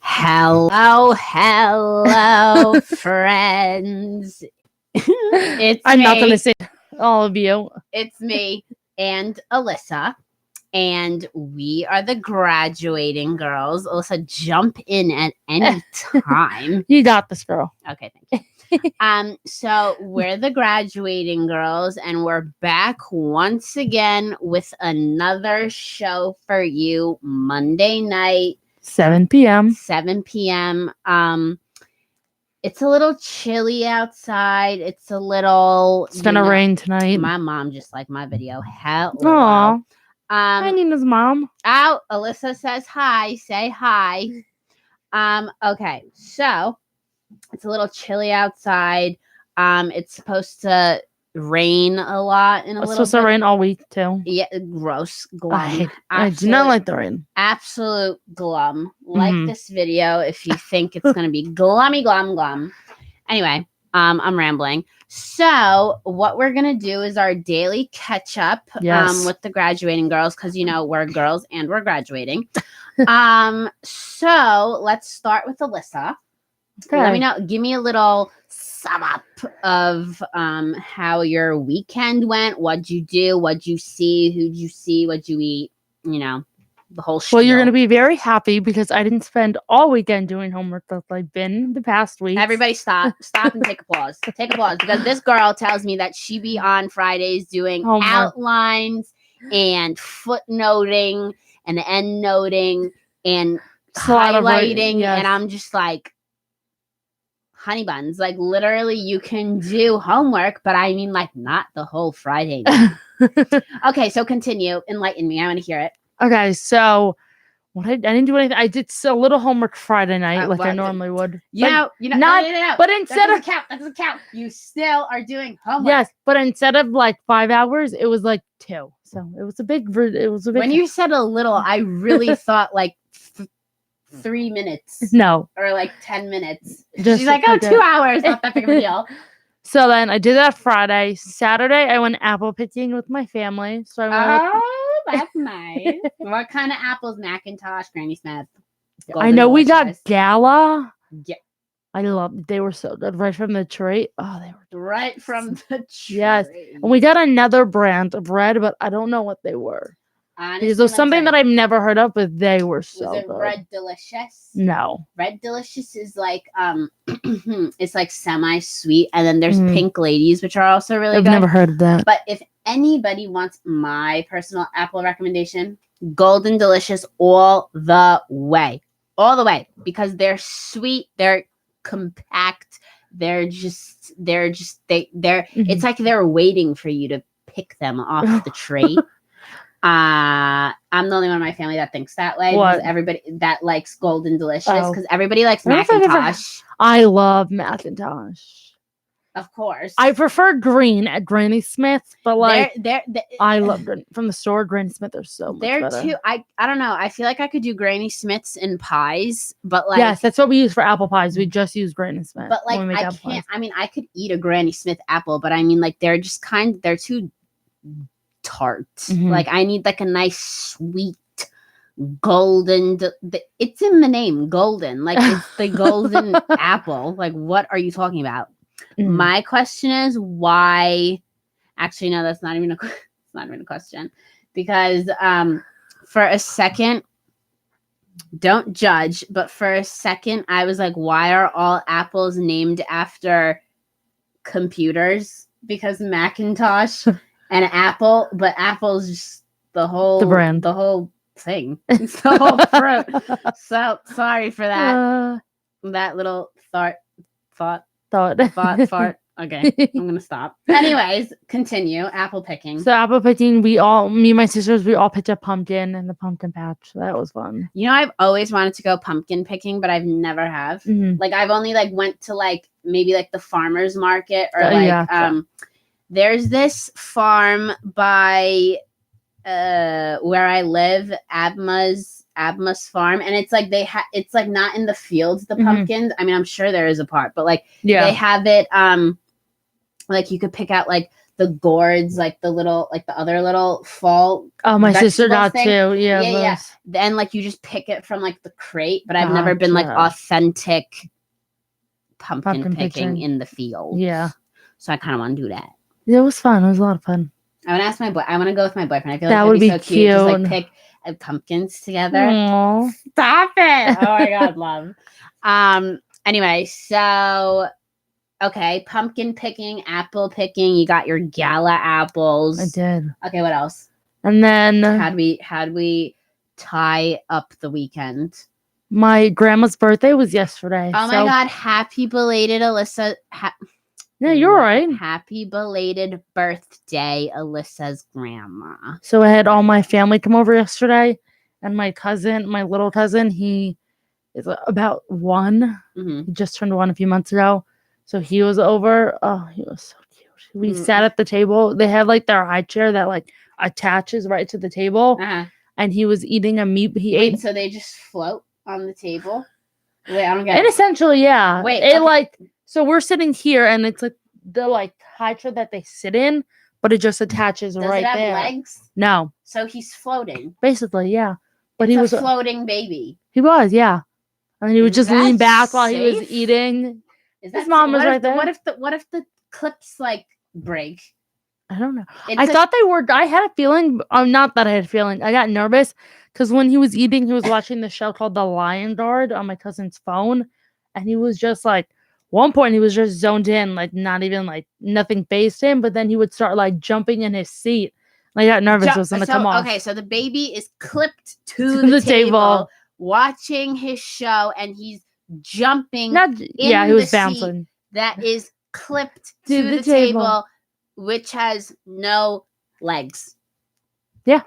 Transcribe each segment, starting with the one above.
Hello, friends. I'm not going to say all of you. It's me and Alyssa, and we are the graduating girls. Alyssa, jump in at any time. You got this, girl. Okay, thank you. So we're the graduating girls, and we're back once again with another show for you Monday night. 7 p.m. 7 p.m. It's a little chilly outside. It's gonna rain tonight. My mom just liked my video. Hello. Aww. Hi, Nina's mom. Out. Alyssa says hi. Say hi. Okay, so it's a little chilly outside. It's supposed to rain a lot in a It's little supposed to rain all week too. Yeah, gross. Glum. I do not like the rain. Absolute glum. Like this video if you think it's gonna be glummy glum. Anyway, I'm rambling. So what we're gonna do is our daily catch up with the graduating girls, because we're girls and we're graduating. So let's start with Alyssa. Okay. Let me know. Give me a little sum up of how your weekend went. What'd you do? What'd you see? Who'd you see? What'd you eat? The whole spiel. Well, you're going to be very happy because I didn't spend all weekend doing homework like I've been the past week. Everybody stop and take applause. Take applause, because this girl tells me that she be on Fridays doing homework, outlines and footnoting and endnoting and highlighting, and I'm just like, honey buns, like literally you can do homework, but I mean like not the whole Friday night. Okay, so continue. Enlighten me. I want to hear it. Okay, so I didn't do anything. I did a little homework Friday night I normally would. No. But instead that doesn't count. You still are doing homework. Yes, but instead of like 5 hours, it was like 2. So it was a big. When you said a little, I really thought like 3 minutes. No. Or like 10 minutes. She's like, 2 hours. Not that big of a deal. So then I did that Friday. Saturday, I went apple picking with my family. So that's nice. What kind of apples? McIntosh, Granny Smith. I know we got Gala. Yeah. They were so good. Right from Detroit. Oh, they were right from Detroit. Yes. And we got another brand of bread, but I don't know what they were. Honestly, because it was something that I've never heard of, but they were so good. Was it good. Red Delicious? No. Red Delicious is like it's like semi-sweet, and then there's Pink Ladies, which are also really good. I've never heard of that. But if anybody wants my personal apple recommendation, Golden Delicious all the way. All the way. Because they're sweet, they're compact, it's like they're waiting for you to pick them off the tree. I'm the only one in my family that thinks that way. What? Everybody that likes Golden Delicious, because everybody likes Macintosh. I love Macintosh. Of course. I prefer green at Granny Smith, but like I love from the store. Granny Smith are so much better. Too. I don't know. I feel like I could do Granny Smiths in pies, but like yes, that's what we use for apple pies. We just use Granny Smith. But like I can't. Pies. I mean, I could eat a Granny Smith apple, but I mean, like they're too tart. Like I need like a nice sweet golden. It's in the name, golden. Like it's the golden apple. Like what are you talking about? My question is why. Actually, no, that's not even a question, because for a second, don't judge, but for a second, I was like, why are all apples named after computers? Because Macintosh and Apple, but Apple's just the brand, the whole thing. It's the whole fruit. So sorry for that. That little thought. Okay, I'm gonna stop. Anyways, continue. Apple picking. So apple picking, me and my sisters, we all picked a pumpkin in the pumpkin patch. So that was fun. I've always wanted to go pumpkin picking, but I've never have. Like I've only like went to like maybe like the farmer's market or there's this farm by where I live, Abma's farm, and it's like it's like not in the fields, the pumpkins. I mean, I'm sure there is a part, but like they have it like you could pick out like the gourds, like the other little fall. Oh, my sister got thing. Too. Yeah. Then like you just pick it from like the crate, but I've never been like authentic pumpkin picking in the field. Yeah. So I kind of want to do that. Yeah, it was fun. It was a lot of fun. I want to ask I want to go with my boyfriend. I feel like that would be so cute. Just like pick pumpkins together. Aww. Stop it! Oh my god, love. Anyway, so okay, pumpkin picking, apple picking. You got your gala apples. I did. Okay, what else? And then how'd we tie up the weekend? My grandma's birthday was yesterday. Oh my god! Happy belated, Alyssa. Yeah, you're right. Happy belated birthday, Alyssa's grandma. So I had all my family come over yesterday, and my little cousin, he is about 1. Mm-hmm. He just turned 1 a few months ago. So he was over. Oh, he was so cute. We sat at the table. They have like their high chair that like attaches right to the table. Uh-huh. And he was eating a meat. He ate. So they just float on the table? Wait, I don't get it. And essentially, yeah. Wait. It like, so we're sitting here and it's like the like high chair that they sit in, but it just attaches right there. Does it have legs? No. So he's floating. Basically, yeah. But he was a floating baby. He was, yeah. And he would just lean back while he was eating. His mom was right there. What if the clips like break? I don't know. I thought they were. I had a feeling. Not that I had a feeling. I got nervous because when he was eating, he was watching the show called The Lion Guard on my cousin's phone, and he was just like, one point he was just zoned in, like not even like nothing faced him, but then he would start like jumping in his seat. I got nervous. It was gonna come off. Okay, so the baby is clipped to the table, watching his show, and he's jumping. He was bouncing. That is clipped to the table, which has no legs. Yeah.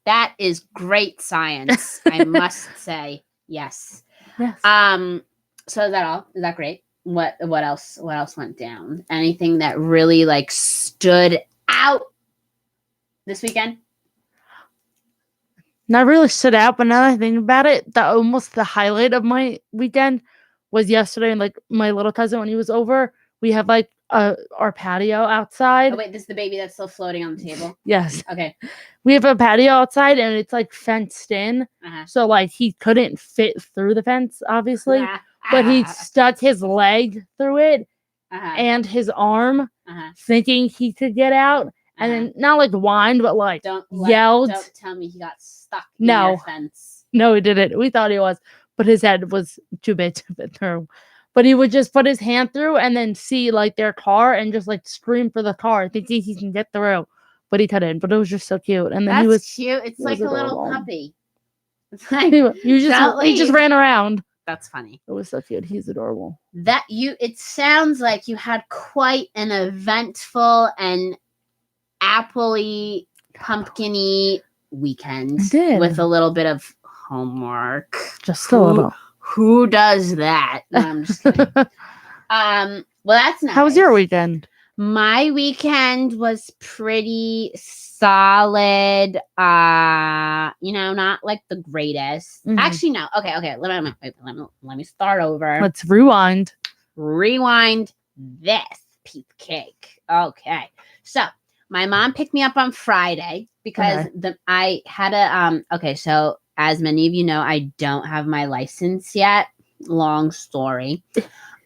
That is great science, I must say. Yes. Yes. So is that all? Is that great? What else went down? Anything that really like stood out this weekend? Not really stood out, but now that I think about it, almost the highlight of my weekend was yesterday. And like my little cousin, when he was over, we have like our patio outside. Oh wait, this is the baby that's still floating on the table? Yes. Okay. We have a patio outside and it's like fenced in. Uh-huh. So like he couldn't fit through the fence, obviously. But he stuck his leg through it and his arm, thinking he could get out. And then not like whined, but like yelled. Don't tell me he got stuck in your fence. No, he didn't. We thought he was, but his head was too big to fit through. But he would just put his hand through and then see like their car and just like scream for the car, thinking he can get through. But he couldn't. But it was just so cute. And then he was cute. It's like a little puppy. It's like he just ran around. That's funny. It was so cute. He's adorable. It sounds like you had quite an eventful and appley, pumpkin-y weekend with a little bit of homework. Just a little. Who does that? No, I'm just kidding. Well, that's nice. How was your weekend? My weekend was pretty solid. Not like the greatest. Mm-hmm. Actually, no. Okay. Let me start over. Let's rewind. Rewind this piece of cake. Okay. So my mom picked me up on Friday because I had a so as many of you know, I don't have my license yet. Long story.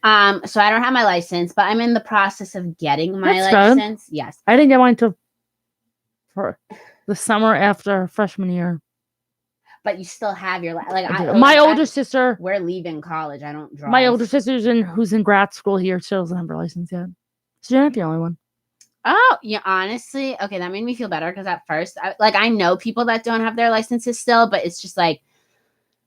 So I don't have my license, but I'm in the process of getting my license. Good. Yes. I didn't get mine for the summer after freshman year. But you still have your my older sister. We're leaving college. I don't drive. My older sister's who's in grad school here still doesn't have her license yet. So you're not the only one. Oh, yeah, honestly. Okay, that made me feel better because at first, I know people that don't have their licenses still, but it's just like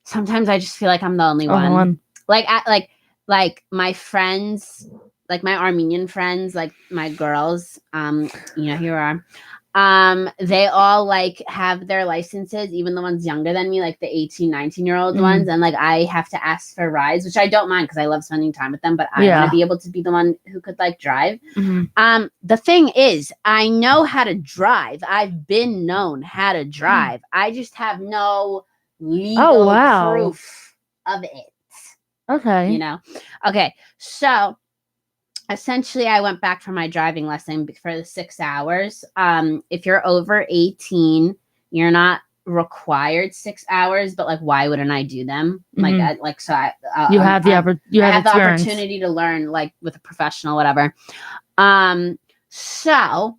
sometimes I just feel like I'm the only one. Like my friends, like my Armenian friends, like my girls, here are. They all like have their licenses, even the ones younger than me, like the 18, 19-year-old ones. And like I have to ask for rides, which I don't mind because I love spending time with them, but I want to be able to be the one who could like drive. Mm-hmm. The thing is, I know how to drive. I've been known how to drive. I just have no legal proof of it. Okay. Okay. So essentially I went back for my driving lesson for the 6 hours. If you're over 18, you're not required 6 hours, but like why wouldn't I do them? Mhm. You have the opportunity to learn like with a professional, whatever. So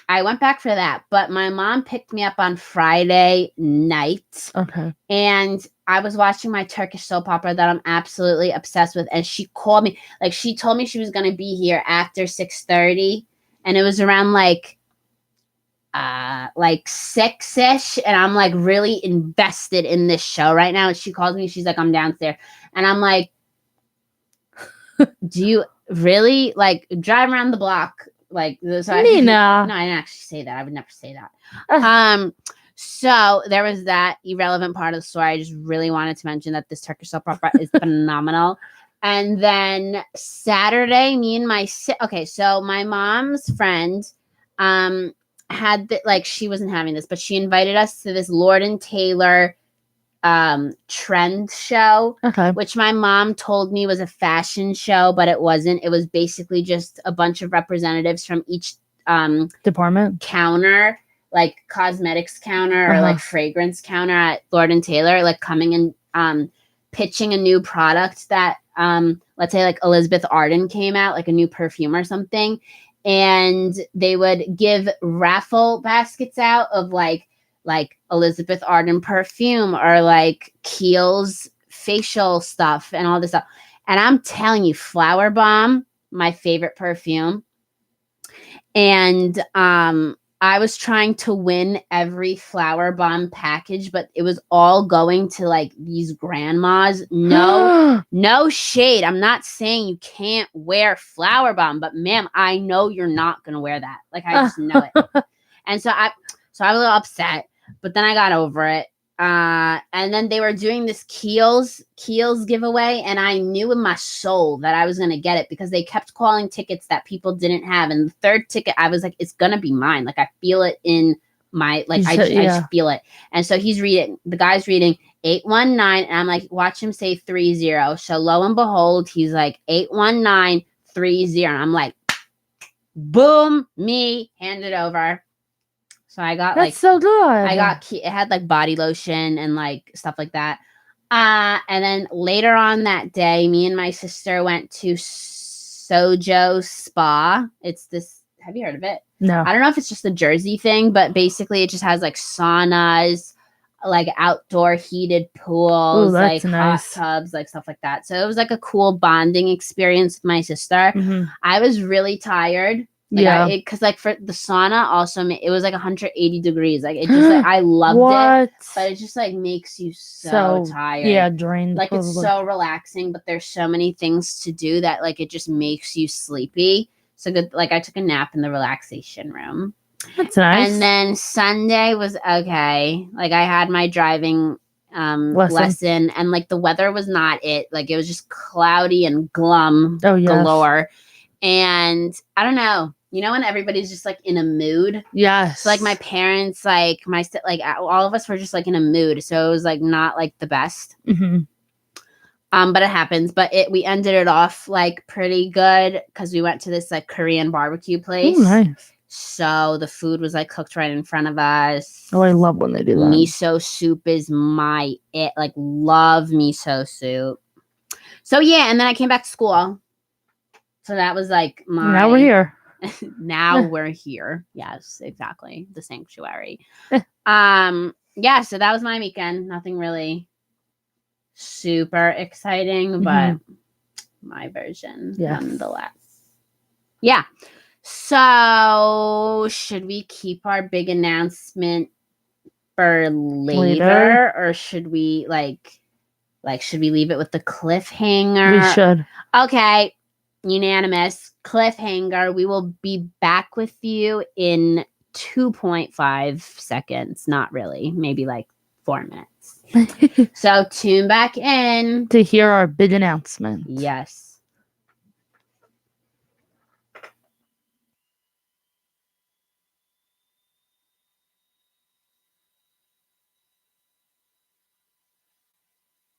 I went back for that, but my mom picked me up on Friday night. Okay. And I was watching my Turkish soap opera that I'm absolutely obsessed with. And she called me, like she told me she was going to be here after 6:30. And it was around like 6-ish. And I'm like really invested in this show right now. And she calls me, she's like, I'm downstairs. And I'm like, do you really like drive around the block? Like, so Nina. No, I didn't actually say that. I would never say that. So there was that irrelevant part of the story. I just really wanted to mention that this Turkish soap opera is phenomenal. And then Saturday, me and so my mom's friend had she wasn't having this, but she invited us to this Lord and Taylor trend show, which my mom told me was a fashion show, but it wasn't. It was basically just a bunch of representatives from each department counter, like cosmetics counter or like fragrance counter at Lord and Taylor, like coming and pitching a new product that let's say like Elizabeth Arden came out, like a new perfume or something, and they would give raffle baskets out of like Elizabeth Arden perfume or like Kiehl's facial stuff and all this stuff. And I'm telling you, Flower Bomb, my favorite perfume. And I was trying to win every Flower Bomb package, but it was all going to like these grandmas. No shade. I'm not saying you can't wear Flower Bomb, but ma'am, I know you're not gonna wear that. Like I just know it. And so I was a little upset, but then I got over it. And then they were doing this Kiehl's giveaway, and I knew in my soul that I was going to get it because they kept calling tickets that people didn't have. And the third ticket, I was like, it's going to be mine. Like, I feel it in my, like, I just feel it. And so the guy's reading 819, and I'm like, watch him say 30. So lo and behold, he's like 81930. And I'm like, boom, me, hand it over. So I got That's so good. It had like body lotion and like stuff like that. And then later on that day, me and my sister went to Sojo Spa. It's this, have you heard of it? No. I don't know if it's just a Jersey thing, but basically it just has like saunas, like outdoor heated pools, like nice. Hot tubs, like stuff like that. So it was like a cool bonding experience with my sister. Mm-hmm. I was really tired. Because like for the sauna also it was like 180 degrees. Like it just like I loved it, but it just like makes you so tired. Yeah, drained. Like probably. It's so relaxing, but there's so many things to do that like it just makes you sleepy. So good. Like I took a nap in the relaxation room. That's nice. And then Sunday was okay. Like I had my driving lesson, and like the weather was not it. Like it was just cloudy and glum galore. And I don't know. You know when everybody's just like in a mood? Yes. So like my parents, like all of us were just like in a mood. So it was like not like the best. Mm-hmm. But it happens. But we ended it off like pretty good because we went to this like Korean barbecue place. Oh, nice. So the food was like cooked right in front of us. Oh, I love when they do that. Miso soup is like love miso soup. So yeah, and then I came back to school. So that was like now we're here. Now we're here. Yes, exactly. The sanctuary. Yeah, so that was my weekend. Nothing really super exciting, but my version nonetheless. Yeah. So should we keep our big announcement for later? Or should we should we leave it with the cliffhanger? We should. Okay. Unanimous cliffhanger. We will be back with you in 2.5 seconds. Not really, maybe like 4 minutes. So tune back in to hear our big announcement. Yes.